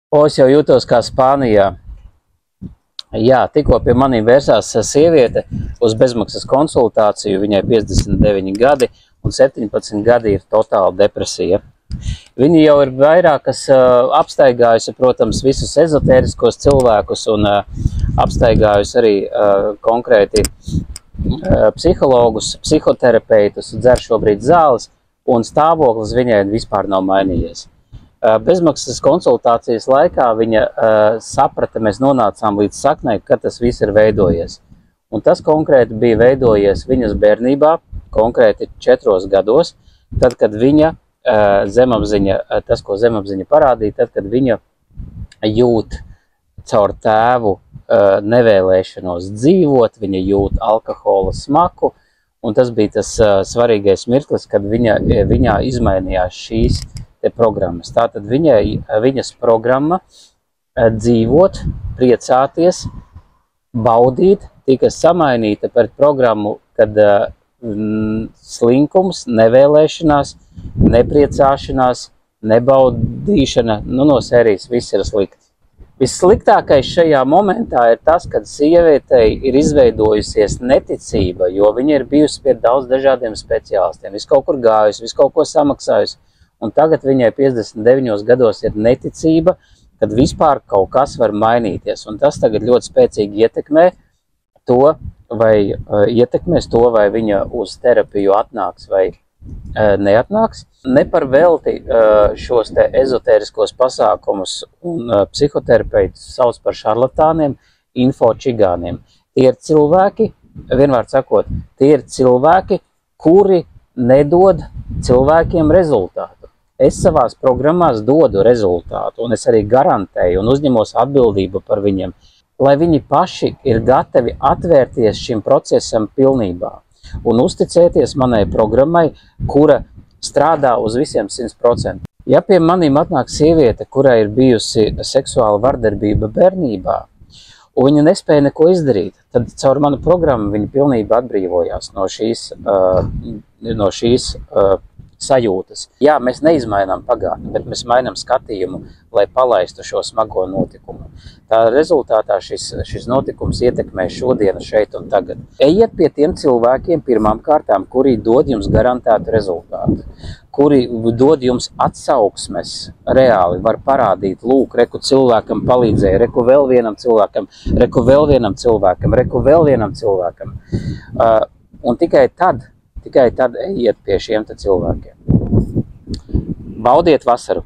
O, es jau jūtos kā Spānijā. Jā, tikko pie maniem vērsās sieviete uz bezmaksas konsultāciju, viņai 59 gadi un 17 gadi ir totāla depresija. Viņa jau ir vairākas apstaigājusi, protams, visus ezotēriskos cilvēkus un apstaigājusi arī konkrēti psihologus, psihoterapeitus, dzer šobrīd zāles, un stāvoklis viņai vispār nav mainījies. Bezmaksas konsultācijas laikā viņa saprata, mēs nonācām līdz saknei, ka tas viss ir veidojies. Un tas konkrēti bija veidojies viņas bērnībā, konkrēti 4 gados, tad, kad viņa zemapziņa, tas, ko zemapziņa parādīja, tad, kad viņa jūt caur tēvu nevēlēšanos dzīvot, viņa jūt alkohola smaku, un tas bija tas svarīgais mirklis, kad viņā izmainījās šīs programmas. Tātad viņas programma dzīvot, priecāties, baudīt, tika samainīta par programmu, kad slinkums, nevēlēšanās, nepriecāšanās, nebaudīšana, no sērijas viss ir slikti. Vissliktākais šajā momentā ir tas, kad sievietei ir izveidojusies neticība, jo viņa ir bijusi pie daudz dažādiem speciālistiem, visu kaut kur gājusi, visu kaut ko samaksājusi, un tagad viņai 59 gados ir neticība, kad vispār kaut kas var mainīties, un tas tagad ļoti spēcīgi ietekmēs to, vai viņa uz terapiju atnāks vai neatnāks. Ne par velti šos te ezotēriskos pasākumus un psihoterapeitus sauc par šarlatāniem, infočigāniem. Tie ir cilvēki, vienvārds sakot, tie ir cilvēki, kuri nedod cilvēkiem rezultātu. Es savās programmās dodu rezultātu, un es arī garantēju un uzņemos atbildību par viņiem, lai viņi paši ir gatavi atvērties šim procesam pilnībā un uzticēties manai programmai, kura strādā uz visiem 100%. Ja pie maniem atnāk sieviete, kurai ir bijusi seksuāla vardarbība bērnībā, un viņa nespēja neko izdarīt, tad caur manu programmu viņa pilnībā atbrīvojās no šīs sajūtas. Jā, mēs neizmainām pagātni, bet mēs mainām skatījumu, lai palaistu šo smago notikumu. Tā rezultātā šis notikums ietekmē šodienu šeit un tagad. Ejiet pie tiem cilvēkiem pirmām kārtām, kuri dod jums garantētu rezultātu, kuri dod jums atsauksmes reāli, var parādīt, lūk, reku cilvēkam palīdzēja, reku vēl vienam cilvēkam, reku vēl vienam cilvēkam, reku vēl vienam cilvēkam. Un tikai tad ejiet pie šiem cilvēkiem. Baudiet vasaru!